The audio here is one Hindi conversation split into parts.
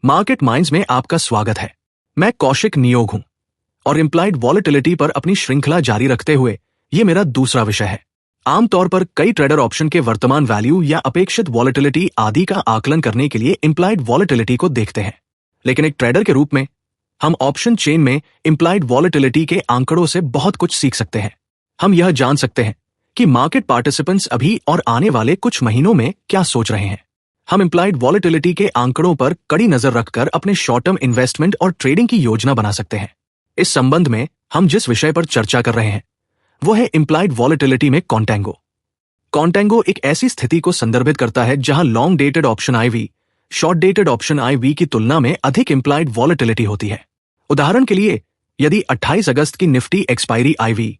मार्केट माइंड्स में आपका स्वागत है। मैं कौशिक नियोग हूं और इम्प्लाइड वॉलेटिलिटी पर अपनी श्रृंखला जारी रखते हुए ये मेरा दूसरा विषय है। आमतौर पर कई ट्रेडर ऑप्शन के वर्तमान वैल्यू या अपेक्षित वॉलेटिलिटी आदि का आकलन करने के लिए इम्प्लाइड वॉलेटिलिटी को देखते हैं, लेकिन एक ट्रेडर के रूप में हम ऑप्शन चेन में इम्प्लाइड वॉलेटिलिटी के आंकड़ों से बहुत कुछ सीख सकते हैं। हम यह जान सकते हैं कि मार्केट पार्टिसिपेंट्स अभी और आने वाले कुछ महीनों में क्या सोच रहे हैं। हम इम्प्लाइड वॉलेटिलिटी के आंकड़ों पर कड़ी नजर रखकर अपने शॉर्ट टर्म इन्वेस्टमेंट और ट्रेडिंग की योजना बना सकते हैं। इस संबंध में हम जिस विषय पर चर्चा कर रहे हैं वो है इम्प्लाइड वॉलेटिलिटी में कॉन्टेंगो। कॉन्टेंगो एक ऐसी स्थिति को संदर्भित करता है जहां long dated option IV short dated option IV की तुलना में अधिक इम्प्लाइड वॉलेटिलिटी होती है। उदाहरण के लिए, यदि 28 अगस्त की निफ्टी एक्सपायरी IV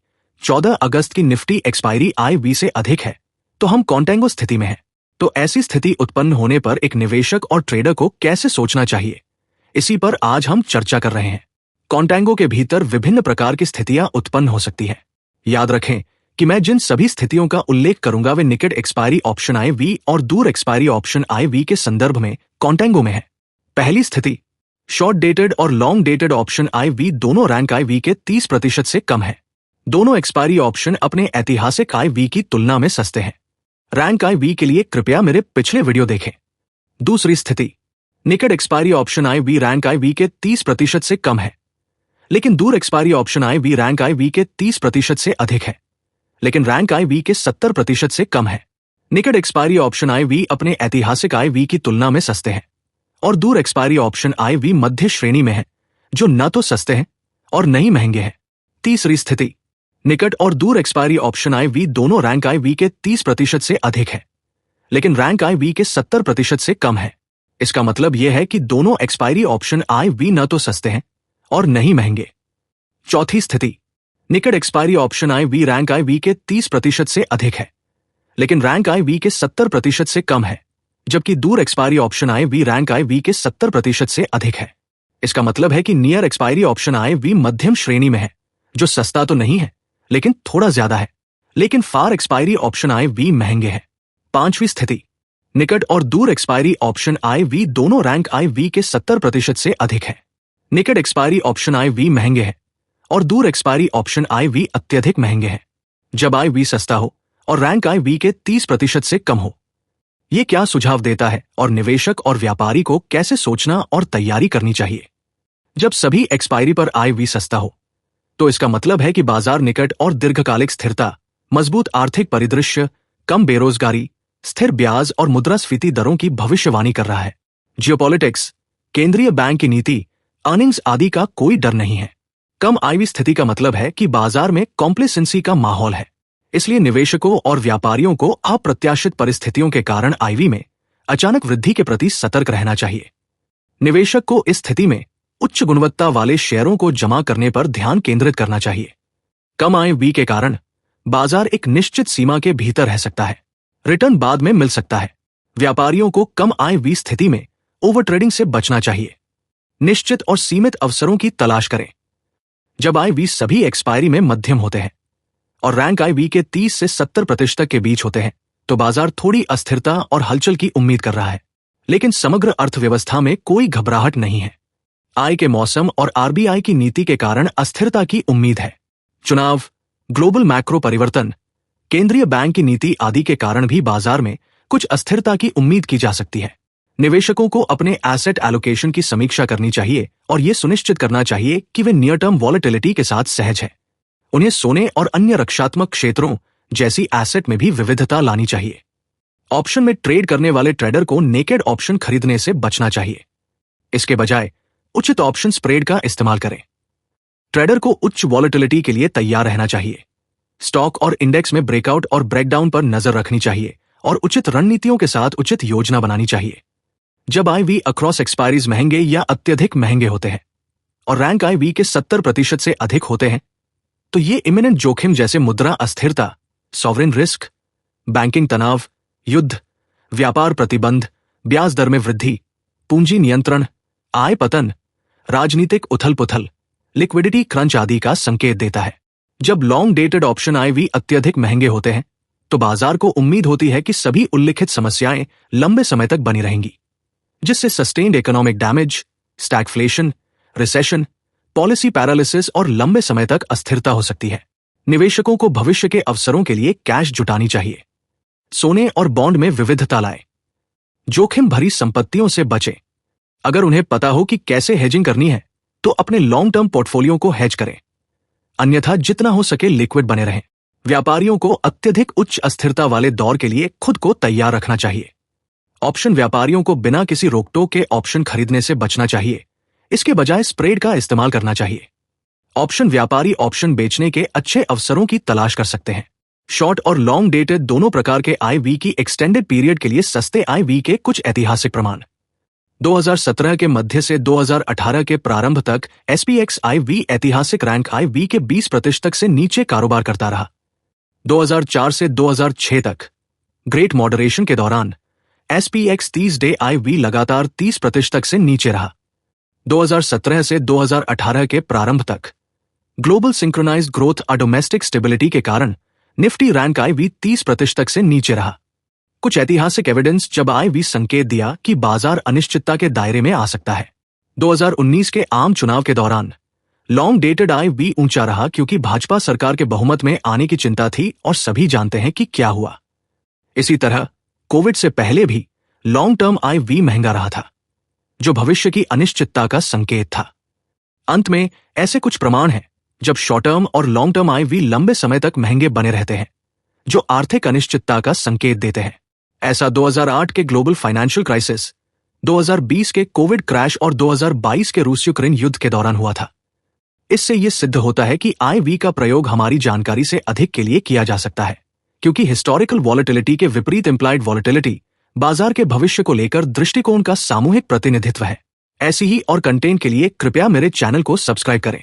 14 अगस्त की निफ्टी एक्सपायरी IV से अधिक है तो हम कॉन्टेंगो स्थिति में हैं। तो ऐसी स्थिति उत्पन्न होने पर एक निवेशक और ट्रेडर को कैसे सोचना चाहिए, इसी पर आज हम चर्चा कर रहे हैं। कॉन्टेंगो के भीतर विभिन्न प्रकार की स्थितियां उत्पन्न हो सकती हैं। याद रखें कि मैं जिन सभी स्थितियों का उल्लेख करूंगा वे निकट एक्सपायरी ऑप्शन IV और दूर एक्सपायरी ऑप्शन IV के संदर्भ में कॉन्टेंगो में है। पहली स्थिति, शॉर्ट डेटेड और लॉन्ग डेटेड ऑप्शन IV दोनों रैंक IV के 30% से कम है। दोनों एक्सपायरी ऑप्शन अपने ऐतिहासिक IV की तुलना में सस्ते हैं। रैंक IV के लिए कृपया मेरे पिछले वीडियो देखें। दूसरी स्थिति, निकट expiry option IV rank IV के 30% से कम है, लेकिन दूर expiry option IV rank IV के 30% से अधिक है, लेकिन रैंक IV के 70% से कम है। निकट एक्सपायरी ऑप्शन IV अपने ऐतिहासिक IV की तुलना में सस्ते हैं और दूर एक्सपायरी ऑप्शन IV मध्य श्रेणी में है, जो न तो सस्ते हैं और न ही महंगे हैं। तीसरी स्थिति, निकट और दूर एक्सपायरी ऑप्शन IV दोनों रैंक IV के 30% से अधिक है, लेकिन रैंक IV के 70% से कम है। इसका मतलब यह है कि दोनों एक्सपायरी ऑप्शन IV न तो सस्ते हैं और न ही महंगे। चौथी स्थिति, निकट expiry option IV rank IV के 30% से अधिक है, लेकिन रैंक IV के 70% से कम है, जबकि दूर expiry option IV rank IV के 70% से अधिक है। इसका मतलब है कि नियर एक्सपायरी ऑप्शन IV मध्यम श्रेणी में है, जो सस्ता तो नहीं है लेकिन थोड़ा ज्यादा है, लेकिन फार एक्सपायरी ऑप्शन IV महंगे हैं। पांचवी स्थिति, निकट और दूर एक्सपायरी ऑप्शन IV दोनों रैंक IV के 70% से अधिक है। निकट एक्सपायरी ऑप्शन IV महंगे हैं और दूर एक्सपायरी ऑप्शन IV अत्यधिक महंगे हैं। जब IV सस्ता हो और रैंक IV के 30% से कम हो, ये क्या सुझाव देता है और निवेशक और व्यापारी को कैसे सोचना और तैयारी करनी चाहिए? जब सभी एक्सपायरी पर IV सस्ता हो तो इसका मतलब है कि बाजार निकट और दीर्घकालिक स्थिरता, मजबूत आर्थिक परिदृश्य, कम बेरोजगारी, स्थिर ब्याज और मुद्रास्फीति दरों की भविष्यवाणी कर रहा है। जियोपॉलिटिक्स, केंद्रीय बैंक की नीति, अर्निंग्स आदि का कोई डर नहीं है। कम IV स्थिति का मतलब है कि बाजार में कॉम्प्लेसेंसी का माहौल है। इसलिए निवेशकों और व्यापारियों को अप्रत्याशित परिस्थितियों के कारण IV में अचानक वृद्धि के प्रति सतर्क रहना चाहिए। निवेशक को इस स्थिति में उच्च गुणवत्ता वाले शेयरों को जमा करने पर ध्यान केंद्रित करना चाहिए। कम IV के कारण बाजार एक निश्चित सीमा के भीतर रह सकता है, रिटर्न बाद में मिल सकता है। व्यापारियों को कम IV स्थिति में ओवर ट्रेडिंग से बचना चाहिए। निश्चित और सीमित अवसरों की तलाश करें। जब IV सभी एक्सपायरी में मध्यम होते हैं और रैंक IV के 30 से 70% के बीच होते हैं तो बाजार थोड़ी अस्थिरता और हलचल की उम्मीद कर रहा है, लेकिन समग्र अर्थव्यवस्था में कोई घबराहट नहीं है। आय के मौसम और RBI की नीति के कारण अस्थिरता की उम्मीद है। चुनाव, ग्लोबल मैक्रो परिवर्तन, केंद्रीय बैंक की नीति आदि के कारण भी बाजार में कुछ अस्थिरता की उम्मीद की जा सकती है। निवेशकों को अपने एसेट एलोकेशन की समीक्षा करनी चाहिए और यह सुनिश्चित करना चाहिए कि वे नियर टर्म वॉलेटिलिटी के साथ सहज हैं। उन्हें सोने और अन्य रक्षात्मक क्षेत्रों जैसी एसेट में भी विविधता लानी चाहिए। ऑप्शन में ट्रेड करने वाले ट्रेडर को नेकेड ऑप्शन खरीदने से बचना चाहिए। इसके बजाय उचित ऑप्शन स्प्रेड का इस्तेमाल करें। ट्रेडर को उच्च वॉलेटिलिटी के लिए तैयार रहना चाहिए। स्टॉक और इंडेक्स में ब्रेकआउट और ब्रेकडाउन पर नजर रखनी चाहिए और उचित रणनीतियों के साथ उचित योजना बनानी चाहिए। जब IV अक्रॉस एक्सपायरीज महंगे या अत्यधिक महंगे होते हैं और रैंक IV के 70% से अधिक होते हैं तो ये इमिनेंट जोखिम जैसे मुद्रा अस्थिरता, सॉवरेन रिस्क, बैंकिंग तनाव, युद्ध, व्यापार प्रतिबंध, ब्याज दर में वृद्धि, पूंजी नियंत्रण, आय पतन, राजनीतिक उथल पुथल, लिक्विडिटी क्रंच आदि का संकेत देता है। जब लॉन्ग डेटेड ऑप्शन IV अत्यधिक महंगे होते हैं तो बाजार को उम्मीद होती है कि सभी उल्लिखित समस्याएं लंबे समय तक बनी रहेंगी। जिससे sustained economic damage, stagflation, recession, policy paralysis और लंबे समय तक अस्थिरता हो सकती है। निवेशकों को भविष्य के अवसरों के लिए कैश जुटानी चाहिए। सोने और बॉन्ड में विविधता लाएं। जोखिम भरी संपत्तियों से बचें। अगर उन्हें पता हो कि कैसे हेजिंग करनी है तो अपने लॉन्ग टर्म पोर्टफोलियो को हेज करें, अन्यथा जितना हो सके लिक्विड बने रहें। व्यापारियों को अत्यधिक उच्च अस्थिरता वाले दौर के लिए खुद को तैयार रखना चाहिए। ऑप्शन व्यापारियों को बिना किसी रोकटोक के ऑप्शन खरीदने से बचना चाहिए, इसके बजाय स्प्रेड का इस्तेमाल करना चाहिए। ऑप्शन व्यापारी ऑप्शन बेचने के अच्छे अवसरों की तलाश कर सकते हैं। शॉर्ट और लॉन्ग डेटेड दोनों प्रकार के IV की एक्सटेंडेड पीरियड के लिए सस्ते IV के कुछ ऐतिहासिक प्रमाण। 2017 के मध्य से 2018 के प्रारंभ तक SPX IV ऐतिहासिक रैंक IV के 20% से नीचे कारोबार करता रहा। 2004 से 2006 तक ग्रेट मॉडरेशन के दौरान SPX 30 डे IV लगातार 30% से नीचे रहा। 2017 से 2018 के प्रारंभ तक ग्लोबल सिंक्रोनाइज्ड ग्रोथ और डोमेस्टिक स्टेबिलिटी के कारण निफ्टी रैंक IV 30% से नीचे रहा। कुछ ऐतिहासिक एविडेंस जब IV संकेत दिया कि बाजार अनिश्चितता के दायरे में आ सकता है। 2019 के आम चुनाव के दौरान लॉन्ग डेटेड IV ऊंचा रहा क्योंकि भाजपा सरकार के बहुमत में आने की चिंता थी और सभी जानते हैं कि क्या हुआ। इसी तरह कोविड से पहले भी लॉन्ग टर्म IV महंगा रहा था, जो भविष्य की अनिश्चितता का संकेत था। अंत में ऐसे कुछ प्रमाण हैं जब शॉर्ट टर्म और लॉन्ग टर्म IV लंबे समय तक महंगे बने रहते हैं, जो आर्थिक अनिश्चितता का संकेत देते हैं। ऐसा 2008 के ग्लोबल फाइनेंशियल क्राइसिस, 2020 के कोविड क्रैश और 2022 के रूस यूक्रेन युद्ध के दौरान हुआ था। इससे यह सिद्ध होता है कि IV का प्रयोग हमारी जानकारी से अधिक के लिए किया जा सकता है, क्योंकि हिस्टोरिकल वॉलेटिलिटी के विपरीत इंप्लाइड वॉलेटिलिटी बाजार के भविष्य को लेकर दृष्टिकोण का सामूहिक प्रतिनिधित्व है। ऐसी ही और कंटेंट के लिए कृपया मेरे चैनल को सब्सक्राइब करें।